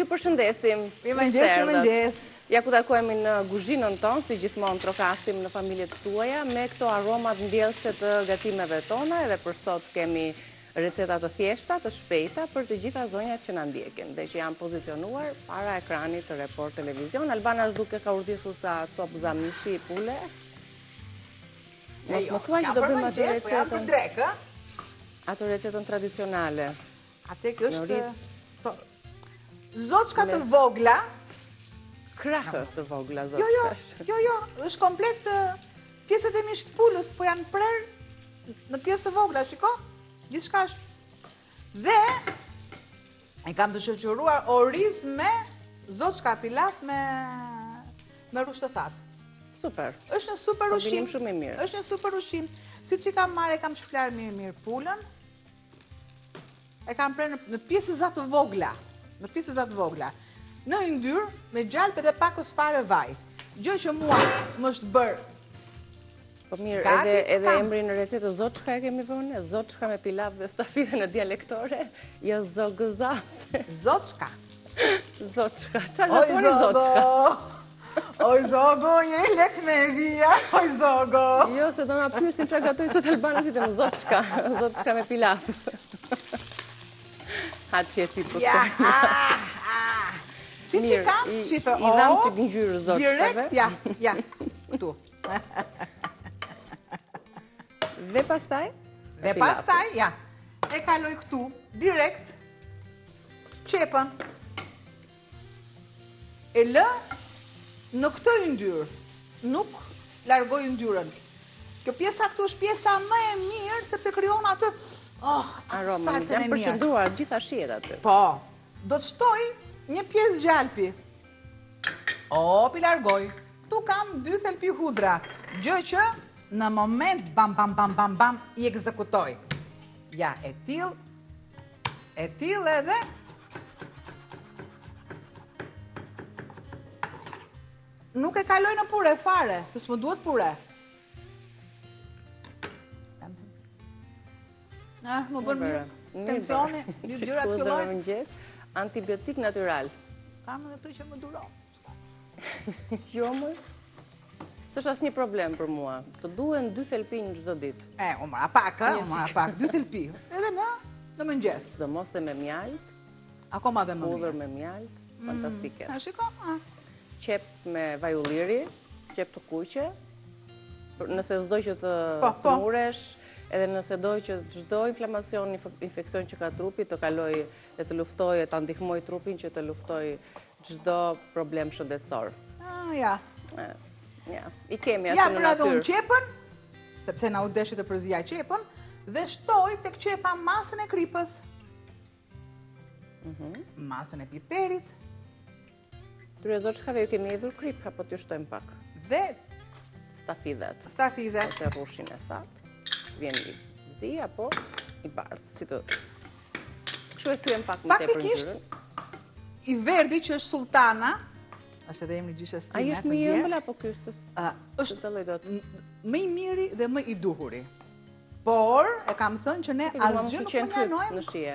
ju përshëndesim. Mirëmëngjes. Ja ku takojmë në kuzhinën tonë, si gjithmonë trokasim në familjet tuaja, me këto aromat ndjellëse të gatimeve tona, edhe për sot kemi receta të thjeshta, të shpejta për të gjitha zonjat që na ndjekin, dhe që janë pozicionuar para ekranit të Report Televizion. Albana duke ka urdhëruar ca copë zamishi pule. Mos më thuaj që do bëjmë atë recetën. Ato recetën tradicionale. Atë kjo është zoçka të vogla. Krahë të vogla, zoçka. Jo, është komplet pjesët e misht pulës, po janë prerë në pjesë të vogla, shiko? Gjithçka është. Dhe e kam të shoqëruar oriz me zoçka pilaf me rushtë të thatë. Super. Është një super ushqim. Kombinim shumë i mirë. Është një super ushqim. Siç i kam marrë, kam shplar mirë pulën. E kam prerë në pjesë të vogla. Në pjesë të vogla. Në yndyrë me gjalpë dhe pakos fare vaj. Gjë që mua më është bërë. Po mirë, edhe emri në recetë zoçka e kemi vënë, zoçka me pilav dhe stafide në dialektore, jo zogëzas. Zoçka. Zoçka. Çfarë gatuani zoçka? Oj zogo, je lek me vija, oj zogo. Jo, se do na pyesin çfarë gatoj sot Albana si të zoçka, zoçka me pilav. Ha çeti po. Si që kam, qife, i dham të ngjyrë zoçkave. Direkt, ja, këtu. Dhe pastaj? Dhe pastaj, ja, e kaloj këtu, direkt, qepën. E lë në këtë yndyrë, nuk largoj yndyrën. Kjo pjesa këtu është pjesa më e mirë, sepse krijon atë, aromën, janë përqendruar gjitha shihet aty. Po, do të shtoj një pjesë gjalpi. Pi largoj. Tu kam 2 thelpi hudra. Gjë që në moment bam, i ekzekutoj. Ja, e till edhe nuk e kaloj në pure fare, se s'më duhet pure. Më bën mirë. Tensioni, dyrat fillojnë. Antibiotik natyral. Kam edhe të që më duron. Jo më? S'është asnjë problem për mua. Të duhen 2 thelpi në çdo ditë. U mara pak, 2 thelpi. Edhe në mëngjes. Sidomos dhe me mjalt. Akoma dhe më mirë. Pudhër me mjalt, fantastike. A shiko? Qep me vaj ulliri, qep të kuqe. Nëse s'do që të smuresh, edhe nëse doj që çdo inflamacion, infekcion që ka trupi të kaloj dhe të luftoj, të ndihmoj trupin që të luftoj çdo problem shëndetësor. Ja. I kemi aty në natyrë. Ja, pra dhe unë qepën, sepse na u deshi të përzija qepën, dhe shtoj tek qepa masën e kripës. Masën e piperit. Tyre zoçkave ju kemi hedhur krip, apo t'ju shtojmë pak? Dhe stafidet. Ose rrushin e thatë. Vjen i zi apo i bardhë, si të kështu e thyen pak më tepër ngjyrën. I verdi që është sultana, është edhe emri gjyshes time. Ai është më i ëmbël apo ky është më i miri dhe më i duhuri. Por e kam thënë që ne asgjë nuk punojmë në shije.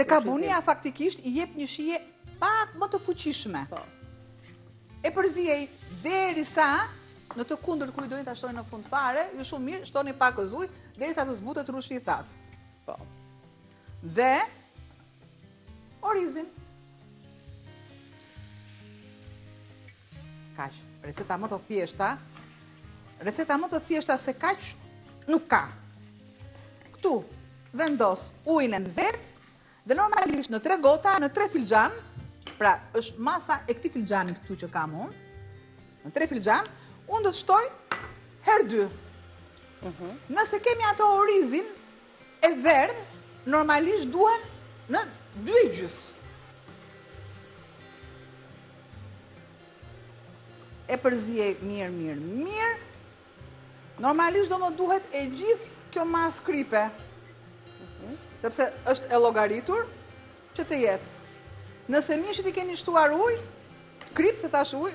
Te kabunia faktikisht i jep një shije pak më të fuqishme. E përziej derisa në të kundërt kur i dojnë ta shtojnë në fund fare, ju shumë mirë shtoni pak ujë derisa të zbutet rushi i thatë. Po. Dhe orizin. Kaq, receta më të thjeshta. Receta më të thjeshta se kaq nuk ka. Këtu vendos ujin e nxehtë dhe normalisht në 3 gota, në 3 filxhan, pra është masa e këtij filxhani këtu që kam unë. Në 3 filxhan unë do të shtoj herë 2. Nëse kemi ato orizin e verdh, normalisht duhen në 2,5. E përziej mirë. Normalisht do më duhet e gjithë kjo mas kripe. Sepse është e llogaritur që të jetë. Nëse mishit i keni shtuar ujë, krip se tash ujë,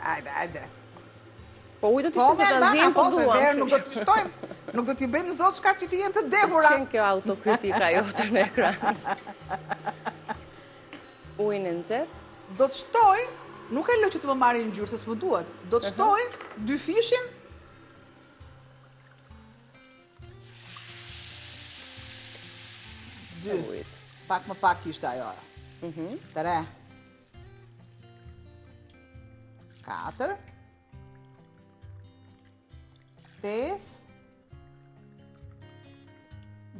hajde. Po ujë do të shtojmë të azim, po duam. Nuk do të shtojmë, nuk do t'i bëjmë zoçka që të jenë të dehura. Qenë kjo autokritika jote në ekran. ujin e nxehtë. Do të shtoj, nuk e lë që të më marrin ngjyrë, se s'më duhet. Do të shtoj 2 fishin. Ujit. Pak më pak ishte ajo. 3. 4. 5.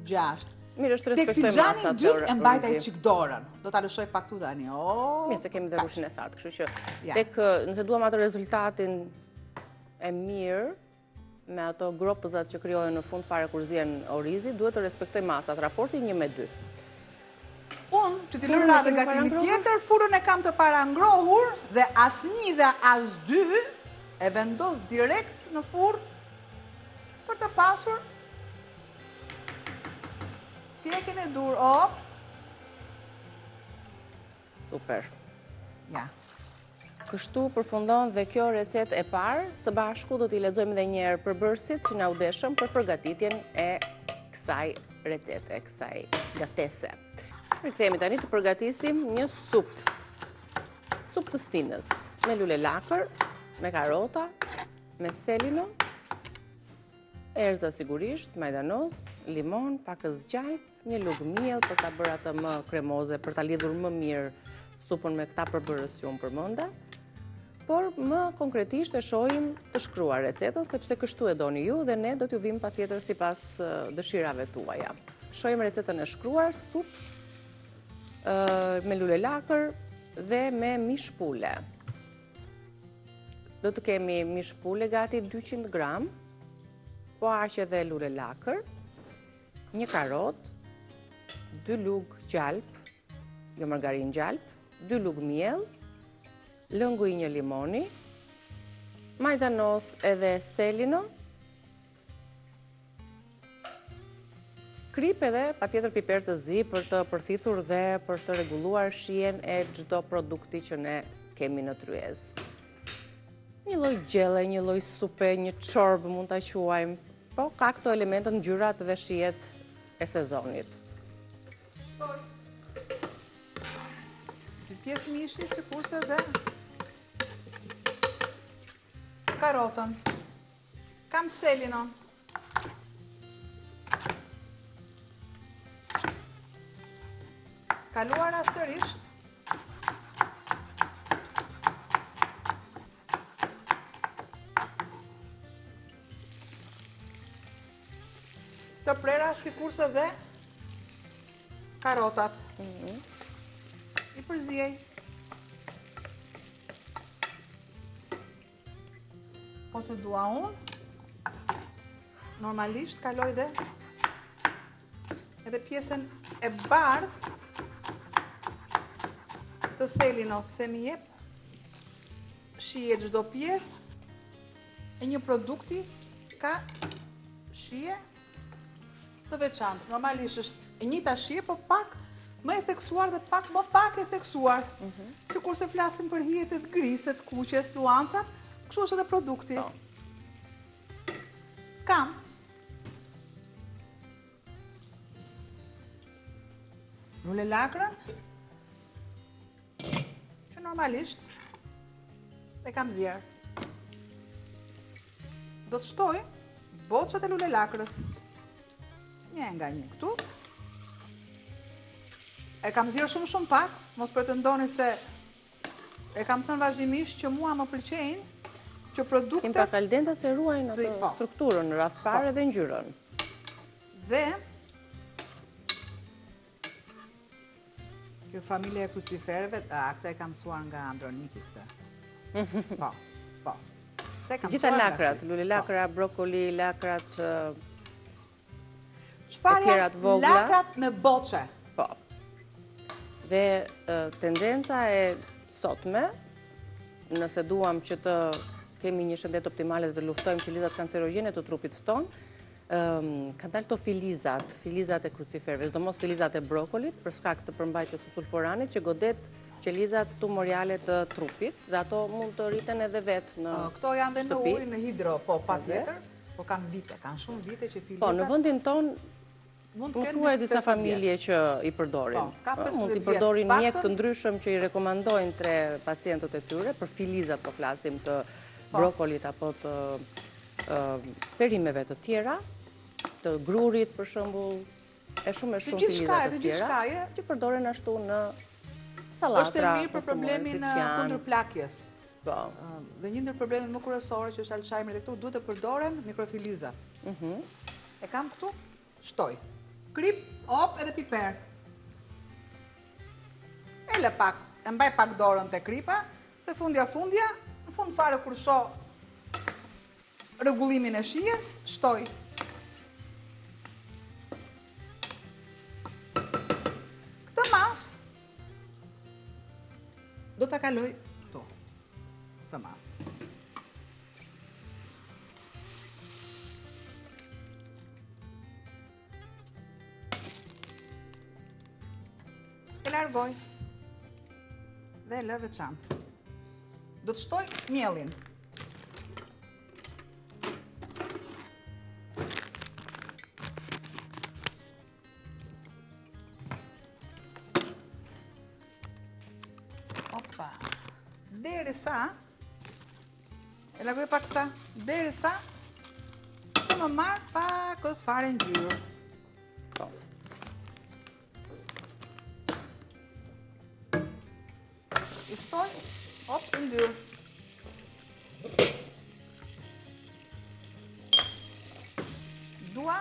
6. Mirë, është Tek respektoj filxhani masat dytë e mbajta i rëzi. çik dorën. Do ta lëshoj pak tu tani. Mirë, se kemi dhe rushin e thatë, kështu që Ja. tek nëse duam atë rezultatin e mirë me ato gropëzat që krijohen në fund fare kur zihen orizi, duhet të respektoj masat, raporti 1:2. Unë, që t'i Furrën lërë e kemi gatimi parangrohur? tjetër, furën e kam të parangrohur dhe as 1 dhe as 2 e vendos direkt në furrë për të pasur pjekjen e dur. Super. Ja. Kështu përfundon dhe kjo recet e parë, së bashku do t'i lexojmë edhe një herë përbërësit që na u deshëm për përgatitjen e kësaj recete, kësaj gatese. Rikthehemi tani të përgatisim një supë. Supë të stinës, me lule lakër, me karota, me selino, erza sigurisht, majdanoz, limon, pak zgjalp, një lugë miell për ta bërë atë më kremoze, për ta lidhur më mirë supën me këta përbërës që unë përmenda. Por më konkretisht e shohim të shkruar recetën, sepse kështu e doni ju dhe ne do t'ju vim patjetër sipas dëshirave tuaja. Shohim recetën e shkruar, supë me lule lakër dhe me mish pule. Do të kemi mish pule gati 200 gram, po aq edhe lule lakër, një karot, 2 lugë gjalp, jo margarin gjalp, 2 lugë miell, lëngu i një limoni, majdanoz edhe selino, krip edhe patjetër piper të zi për të përthithur dhe për të rregulluar shijen e çdo produkti që ne kemi në tryezë. Një lloj gjelle, një lloj supe, një çorbë mund ta quajmë, po ka këto elemente, ngjyrat dhe shijet e sezonit. Një pjesë mishi, sikurse dhe karotën. Kam selinon. Kaluara sërisht. Të prera sikurse dhe karotat. I përziej. Po të dua unë, normalisht kaloj dhe edhe pjesën e bardhë të selinos, se mi jep shije çdo pjesë e një produkti ka shije të veçantë. Normalisht është e njëjta shije, po pak më e theksuar dhe pak më pak e theksuar. Sikurse flasim për hijet e griset, kuqes, luancat, kështu është edhe produkti. Kam lule lakrën, që normalisht e kam zjerë. Do të shtoj boçat e lule lakrës. Një nga një këtu. E kam zjerë shumë pak, mos pretendoni se e kam thënë vazhdimisht që mua më pëlqejnë që produktet... Kim pak al dente se ruajnë atë strukturën, rrafpare dhe ngjyrën. Dhe kjo familje e kruciferëve, këta e kam mësuar nga Androniki këtë. Po. Gjitha lakrat, lule lakra, brokoli, lakrat Çfarë vogla. Lakrat me boçe. Po. Dhe tendenca e sotme, nëse duam që të kemi një shëndet optimale dhe të luftojmë qelizat kancerogjene të trupit tonë, kanë dalë këto filizat e kruciferëve, sidomos filizat e brokolit, për shkak të përmbajtjes së sulfuranit që godet qelizat tumoriale të trupit, dhe ato mund të rriten edhe vetë në shtëpi. Këto janë dhe në ujë, në hidro, po patjetër, po kanë vite, kanë shumë vite që filizat... Po, në vendin tonë mund Më të thuaj kenë disa 15 familje që i përdorin. Mund t'i përdorin mjek të ndryshëm që i rekomandojnë tre pacientët e tyre, për filizat po flasim të brokolit apo të perimeve të tjera, të grurit për shembull, e shumë filizat të tjera, që përdoren ashtu në salatra. Është e mirë për problemin kundërplakjes. Dhe një ndër problemet më kryesore që është Alzheimer dhe këtu, duhet të përdoren mikrofilizat. E kam këtu, shtoj. Krip, op edhe piper. E le pak, e mbaj pak dorën të kripa, se fundja, në fund fare kur shoh rregullimin e shijes, shtoj. Këtë mas do ta kaloj këtu. Këtë mas. E largoj dhe lë veçantë. Do të shtoj mielin. Opa. Derisa e largoj pak sa, derisa të më marr pak ose fare ngjyrë. I shtoj, op, i ndyrë. Dua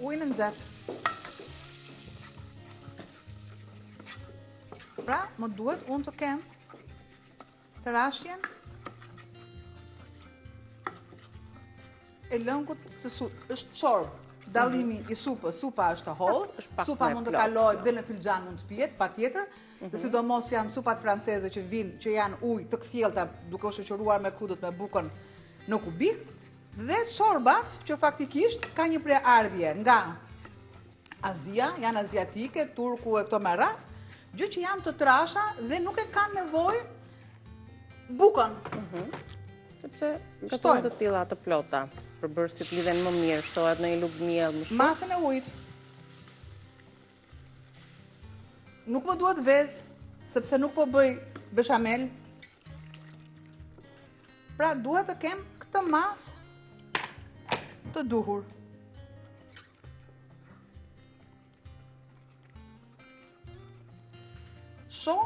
ujin e nxehtë. Pra, më duhet unë të kem të rashjen e lëngut të supë. Është çorbë. Dallimi i supës, supa është hollë, supa mund të kalojë dhe në filxhan mund të pihet, patjetër. Dhe sidomos janë supat franceze që vinë, që janë ujë të kthjellta duke u shoqëruar me krudët me bukën në kubik, dhe çorbat që faktikisht ka një preardhje nga Azia, janë aziatike, turku e këto me radhë, gjë që janë të trasha dhe nuk e kanë nevojë bukën. Sepse këto të tilla të plota, përbërësit lidhen më mirë, shtohet në një lugë miell më shumë. Masën e ujit. Nuk më duhet vezë, sepse nuk po bëj beshamel. Pra duhet të kem këtë masë të duhur. Shoh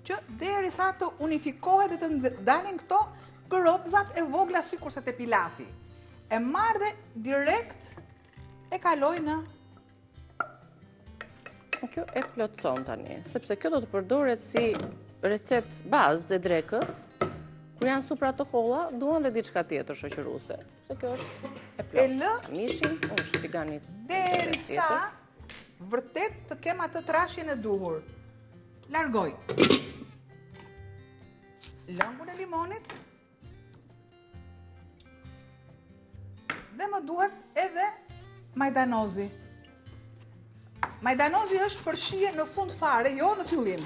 që derisa të unifikohet dhe të dalin këto këropzat e vogla sikurse te pilafi. E marr dhe direkt e kaloj në. Kjo e plotëson tani, sepse kjo do të përdoret si recet bazë e drekës, kur janë supra të holla, duan dhe diçka tjetër shoqëruese. Se kjo është e plotë. E lë mishin, unë shpiganit. Derisa vërtet të kem atë trashjen e duhur. Largoj lëngun e limonit dhe më duhet edhe majdanozi. Majdanozi është për shije në fund fare, jo në fillim.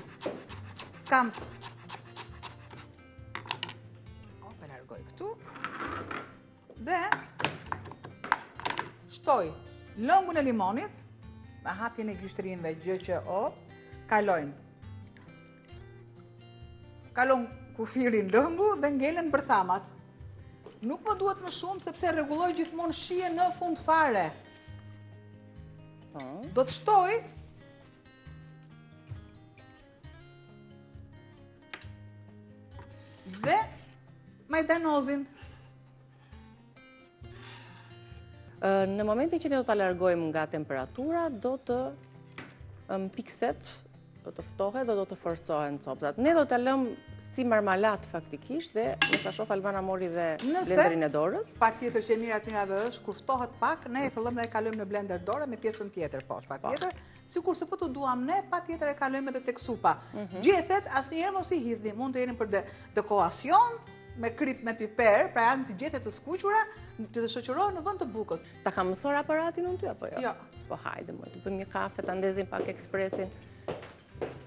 Kam e largoj këtu dhe shtoj lëngun e limonit me hapjen e gishtrive, gjë që kalon kufirin lëngu dhe ngelen bërthamat. Nuk më duhet më shumë sepse rregulloj gjithmonë shije në fund fare. Do të shtoj dhe majdanozin. Në momentin që ne do ta largojmë nga temperatura, do të pikset, do të ftohet dhe do të forcohen copsat. Ne do të lëmë si marmalat faktikisht dhe nësa shof Albana mori dhe blenderin e dorës. Patjetër që e mira të mirave është, kur ftohet pak, ne e fillojmë dhe e kalojmë në blender dorë me pjesën tjetër poshtë, patjetër. Sikurse po të duam ne, patjetër e kalojmë edhe tek supa. Gjethet asnjëherë mos i hidhni, mund të jeni për dekoracion, me krip me piper, pra janë si gjethet të skuqura, që të shoqërohen në vend të bukës. Ta kam mësuar aparatin unë ty apo jo? Jo. Po hajde, më të bëjmë një kafe, ta ndezim pak ekspresin.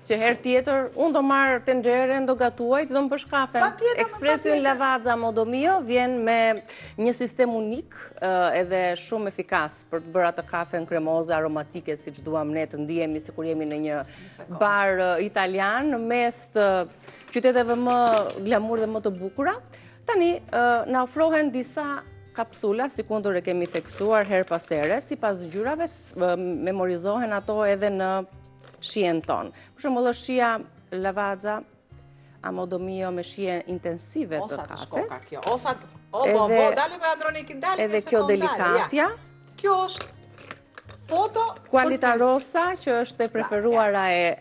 që herë tjetër, unë do marrë tenxhere, do gatuaj, do më bësh kafe. Expresion Lavazza Modo Mio vjen me një sistem unik edhe shumë efikas për të bërë atë kafe në kremoze aromatike, si që duam ne të ndihemi si kur jemi në një bar italian, në mes të qyteteve më glamur dhe më të bukura. Tani, na ofrohen disa kapsula, si kundër e kemi theksuar her pas here, si pas gjyrave, memorizohen ato edhe në shien tonë. Për shembull, është shia Lavazza Modo Mio me shie intensive të kafes. Edhe kjo delikatja. Kjo është foto Qualita Rossa, që është e preferuara e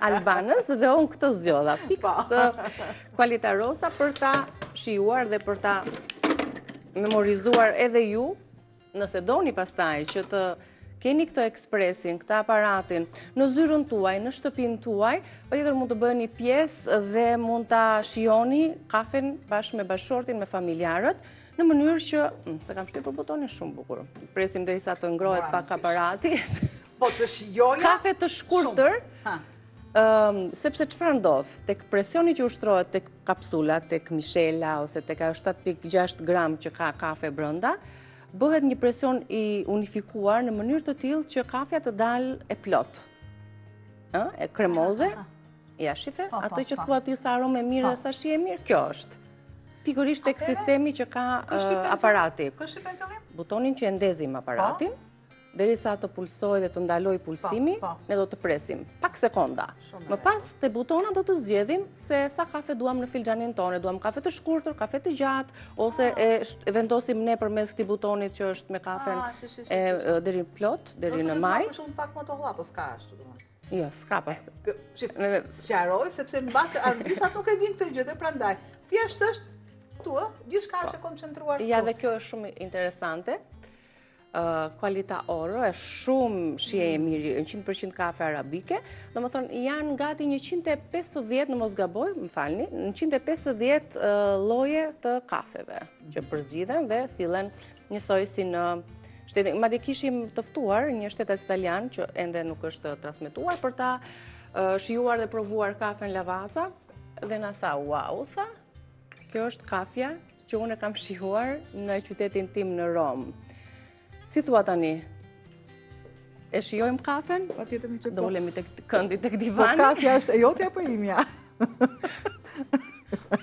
Albanës, dhe unë këtë zgjodha. Fiks të Qualita Rossa për ta shijuar dhe për ta memorizuar edhe ju, nëse doni pastaj që të keni këtë ekspresin, këtë aparatin në zyrën tuaj, në shtëpinë tuaj, patjetër mund të bëni pjesë dhe mund ta shijoni kafen bashkë me bashortin, me familjarët, në mënyrë që, se kam shtypur butonin shumë bukur. Presim derisa të ngrohet pak aparati. Po të shijoja. Kafe të shkurtër. Sepse çfarë ndodh, tek presioni që ushtrohet tek kapsula, tek mishela ose tek ajo 7.6 gram që ka kafe brenda, bëhet një presion i unifikuar në mënyrë të tillë që kafja të dalë e plot. E kremoze, ja shife, ato që thua ti sa aromë e mirë dhe sa shi e mirë, kjo është. Pikërisht tek sistemi që ka aparati. Kë shtypen fillim? Butonin që e ndezim aparatin, derisa të pulsoj dhe të ndaloj pulsimi, ne do të presim pak sekonda. Më pas të butona do të zgjedhim se sa kafe duam në filxhanin tonë, duam kafe të shkurtër, kafe të gjatë, ose e vendosim ne përmes këtij butonit që është me kafen deri plot, deri në maj. Është shumë pak më të holla, po s'ka ashtu domethënë. Jo, s'ka pas. Sqaroj sepse mbas disa nuk e din këtë gjë dhe prandaj thjesht është tu, gjithçka është e koncentruar. Ja, dhe kjo është shumë interesante. Qualita Oro është shumë shije e mirë, 100% kafe arabike, domethënë janë gati 150, në mos gaboj, më falni, 150 lloje të kafeve që përzgjidhen dhe sillen njësoj si në shtetin. Madje kishim të ftuar një shtetas italian që ende nuk është transmetuar për ta shijuar dhe provuar kafen Lavazza dhe na tha, wow, tha, kjo është kafja që unë e kam shijuar në qytetin tim në Rom. Si thua tani? E shijojmë kafen? Do ulemi tek këndi, tek divani? Po kafja është e jote apo imja?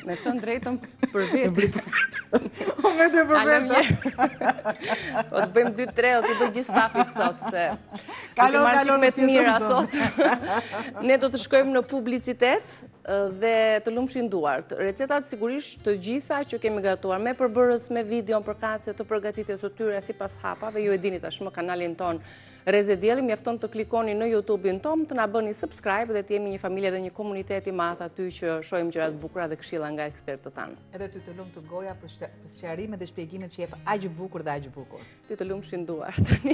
Me thënë drejtën për vetë. O vetë për vetë. Po të bëjmë 2-3, do t'i bëj gjithë stafit sot, se Kalon me të mira sot. Ne do të shkojmë në publicitet dhe të lumshin duart. Recetat sigurisht të gjitha që kemi gatuar me përbërës, me video, përkatëse të përgatitjes së tyre sipas hapave, ju e dini tashmë kanalin ton Reze Dielli, mjafton të klikoni në YouTube-in ton, të na bëni subscribe dhe të jemi një familje dhe një komunitet i madh aty që shohim gjëra të bukura dhe këshilla nga ekspertët tanë. Edhe ty të lumë të goja për sqarimet dhe shpjegimet që jep aq bukur dhe aq bukur. Ty të lumshin duart tani.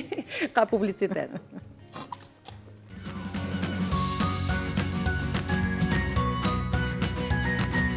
Ka publicitet.